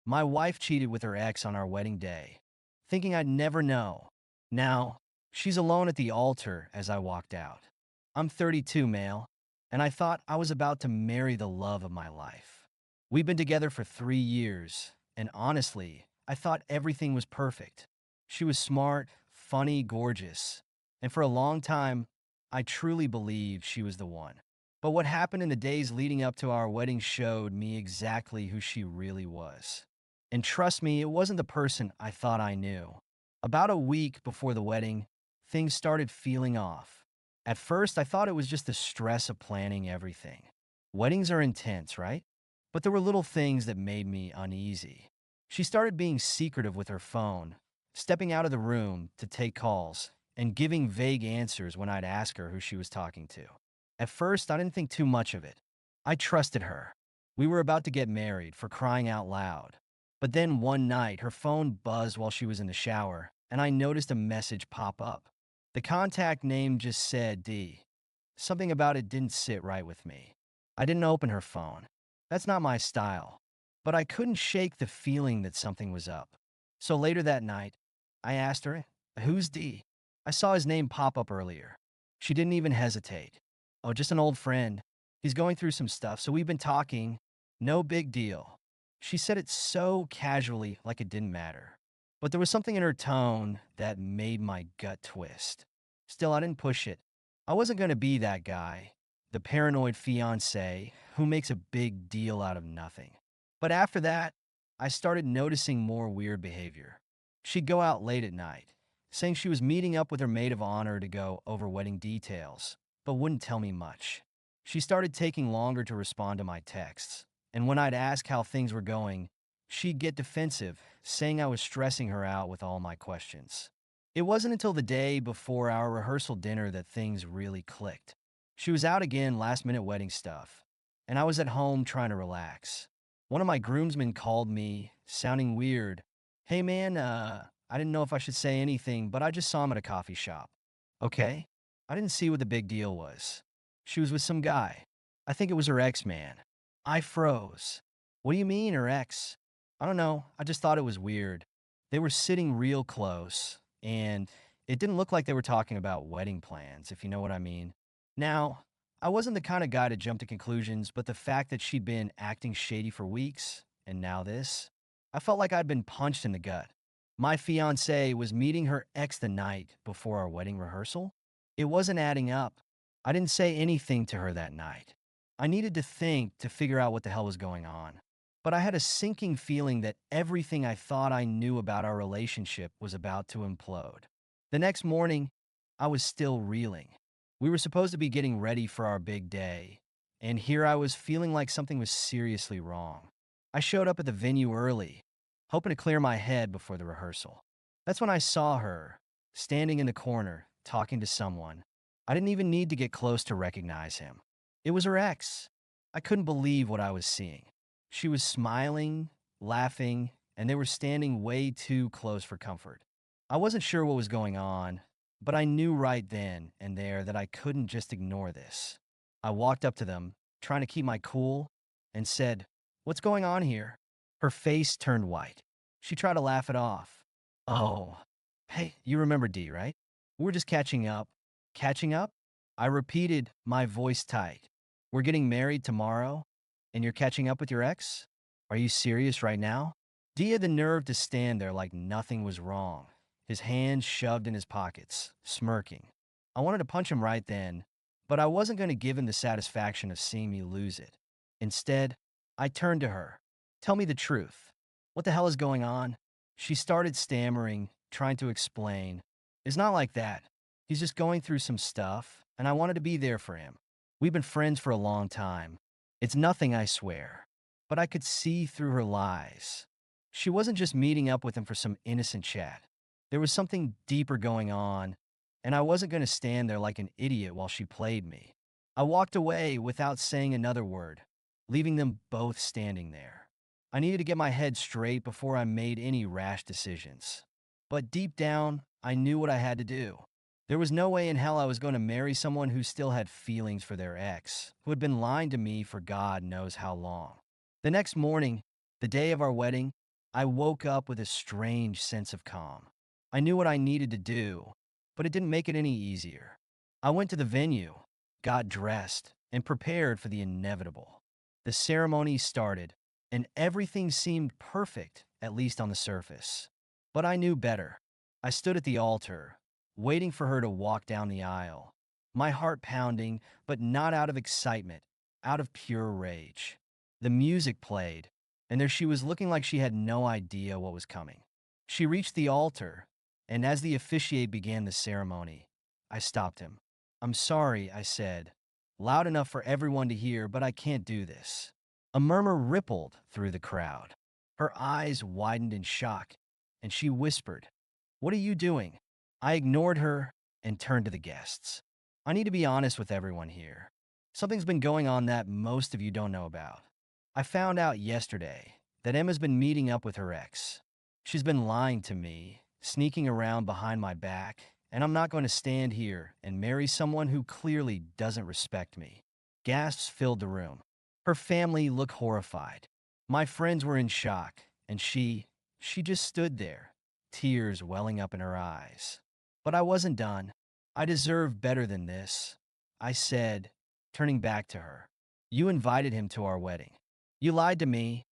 My wife cheated with her ex on our wedding day, thinking I'd never know. Now, she's alone at the altar as I walked out. I'm 32, male, and I thought I was about to marry the love of my life. We've been together for 3 years, and honestly, I thought everything was perfect. She was smart, funny, gorgeous, and for a long time, I truly believed she was the one. But what happened in the days leading up to our wedding showed me exactly who she really was. And trust me, it wasn't the person I thought I knew. About a week before the wedding, things started feeling off. At first, I thought it was just the stress of planning everything. Weddings are intense, right? But there were little things that made me uneasy. She started being secretive with her phone, stepping out of the room to take calls, and giving vague answers when I'd ask her who she was talking to. At first, I didn't think too much of it. I trusted her. We were about to get married, for crying out loud. But then one night, her phone buzzed while she was in the shower, and I noticed a message pop up. The contact name just said D. Something about it didn't sit right with me. I didn't open her phone. That's not my style. But I couldn't shake the feeling that something was up. So later that night, I asked her, "Who's D?" I saw his name pop up earlier. She didn't even hesitate. "Oh, just an old friend. He's going through some stuff, so we've been talking. No big deal." She said it so casually, like it didn't matter. But there was something in her tone that made my gut twist. Still, I didn't push it. I wasn't going to be that guy, the paranoid fiancé who makes a big deal out of nothing. But after that, I started noticing more weird behavior. She'd go out late at night, saying she was meeting up with her maid of honor to go over wedding details, but wouldn't tell me much. She started taking longer to respond to my texts, and when I'd ask how things were going, she'd get defensive, saying I was stressing her out with all my questions. It wasn't until the day before our rehearsal dinner that things really clicked. She was out again last-minute wedding stuff, and I was at home trying to relax. One of my groomsmen called me, sounding weird. "Hey man, I didn't know if I should say anything, but I just saw him at a coffee shop." Okay. I didn't see what the big deal was. She was with some guy. I think it was her ex-man. I froze. "What do you mean, her ex?" "I don't know. I just thought it was weird." They were sitting real close, and it didn't look like they were talking about wedding plans, if you know what I mean. Now, I wasn't the kind of guy to jump to conclusions, but the fact that she'd been acting shady for weeks, and now this, I felt like I'd been punched in the gut. My fiancée was meeting her ex the night before our wedding rehearsal. It wasn't adding up. I didn't say anything to her that night. I needed to think to figure out what the hell was going on. But I had a sinking feeling that everything I thought I knew about our relationship was about to implode. The next morning, I was still reeling. We were supposed to be getting ready for our big day, and here I was feeling like something was seriously wrong. I showed up at the venue early, hoping to clear my head before the rehearsal. That's when I saw her, standing in the corner, talking to someone. I didn't even need to get close to recognize him. It was her ex. I couldn't believe what I was seeing. She was smiling, laughing, and they were standing way too close for comfort. I wasn't sure what was going on, but I knew right then and there that I couldn't just ignore this. I walked up to them, trying to keep my cool, and said, "What's going on here?" Her face turned white. She tried to laugh it off. "Oh, hey, you remember D, right? We're just catching up." "Catching up?" I repeated, my voice tight. "We're getting married tomorrow, and you're catching up with your ex? Are you serious right now?" D had the nerve to stand there like nothing was wrong, his hands shoved in his pockets, smirking. I wanted to punch him right then, but I wasn't going to give him the satisfaction of seeing me lose it. Instead, I turned to her. "Tell me the truth. What the hell is going on?" She started stammering, trying to explain. "It's not like that. He's just going through some stuff, and I wanted to be there for him. We've been friends for a long time. It's nothing, I swear." But I could see through her lies. She wasn't just meeting up with him for some innocent chat. There was something deeper going on, and I wasn't going to stand there like an idiot while she played me. I walked away without saying another word, leaving them both standing there. I needed to get my head straight before I made any rash decisions. But deep down, I knew what I had to do. There was no way in hell I was going to marry someone who still had feelings for their ex, who had been lying to me for God knows how long. The next morning, the day of our wedding, I woke up with a strange sense of calm. I knew what I needed to do, but it didn't make it any easier. I went to the venue, got dressed, and prepared for the inevitable. The ceremony started, and everything seemed perfect, at least on the surface. But I knew better. I stood at the altar, waiting for her to walk down the aisle, my heart pounding, but not out of excitement, out of pure rage. The music played, and there she was looking like she had no idea what was coming. She reached the altar, and as the officiate began the ceremony, I stopped him. "I'm sorry," I said, loud enough for everyone to hear, "but I can't do this." A murmur rippled through the crowd. Her eyes widened in shock, and she whispered, "What are you doing?" I ignored her and turned to the guests. "I need to be honest with everyone here. Something's been going on that most of you don't know about. I found out yesterday that Emma's been meeting up with her ex. She's been lying to me, sneaking around behind my back, and I'm not going to stand here and marry someone who clearly doesn't respect me." Gasps filled the room. Her family looked horrified. My friends were in shock, and she just stood there, tears welling up in her eyes. But I wasn't done. "I deserve better than this," I said, turning back to her. "You invited him to our wedding. You lied to me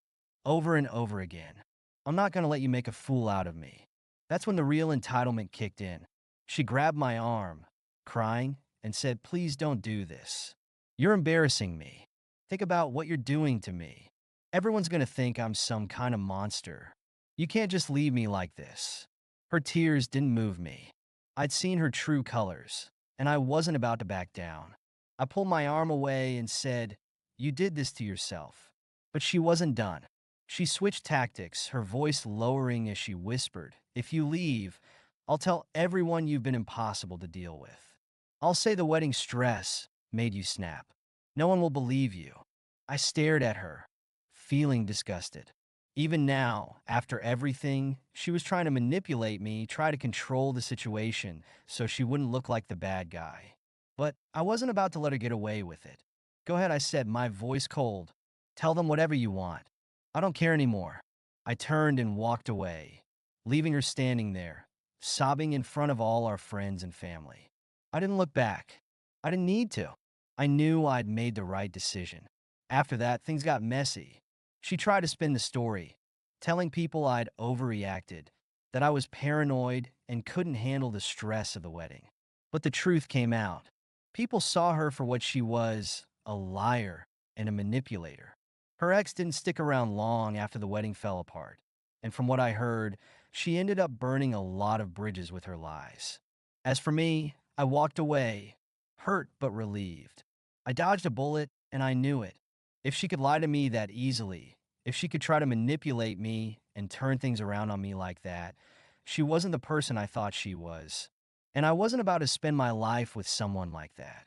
over and over again. I'm not going to let you make a fool out of me." That's when the real entitlement kicked in. She grabbed my arm, crying, and said, "Please don't do this. You're embarrassing me. Think about what you're doing to me. Everyone's going to think I'm some kind of monster. You can't just leave me like this." Her tears didn't move me. I'd seen her true colors, and I wasn't about to back down. I pulled my arm away and said, "You did this to yourself." But she wasn't done. She switched tactics, her voice lowering as she whispered, "If you leave, I'll tell everyone you've been impossible to deal with. I'll say the wedding stress made you snap. No one will believe you." I stared at her, feeling disgusted. Even now, after everything, she was trying to manipulate me, try to control the situation so she wouldn't look like the bad guy. But I wasn't about to let her get away with it. "Go ahead," I said, my voice cold. "Tell them whatever you want. I don't care anymore." I turned and walked away, leaving her standing there, sobbing in front of all our friends and family. I didn't look back. I didn't need to. I knew I'd made the right decision. After that, things got messy. She tried to spin the story, telling people I'd overreacted, that I was paranoid and couldn't handle the stress of the wedding. But the truth came out. People saw her for what she was, a liar and a manipulator. Her ex didn't stick around long after the wedding fell apart, and from what I heard, she ended up burning a lot of bridges with her lies. As for me, I walked away, hurt but relieved. I dodged a bullet, and I knew it. If she could lie to me that easily, if she could try to manipulate me and turn things around on me like that, she wasn't the person I thought she was. And I wasn't about to spend my life with someone like that.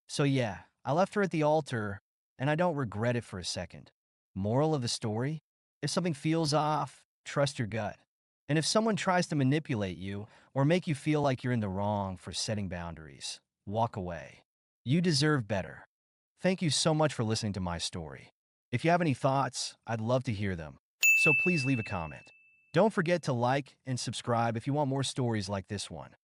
So yeah, I left her at the altar, and I don't regret it for a second. Moral of the story? If something feels off, trust your gut. And if someone tries to manipulate you or make you feel like you're in the wrong for setting boundaries, walk away. You deserve better. Thank you so much for listening to my story. If you have any thoughts, I'd love to hear them. So please leave a comment. Don't forget to like and subscribe if you want more stories like this one.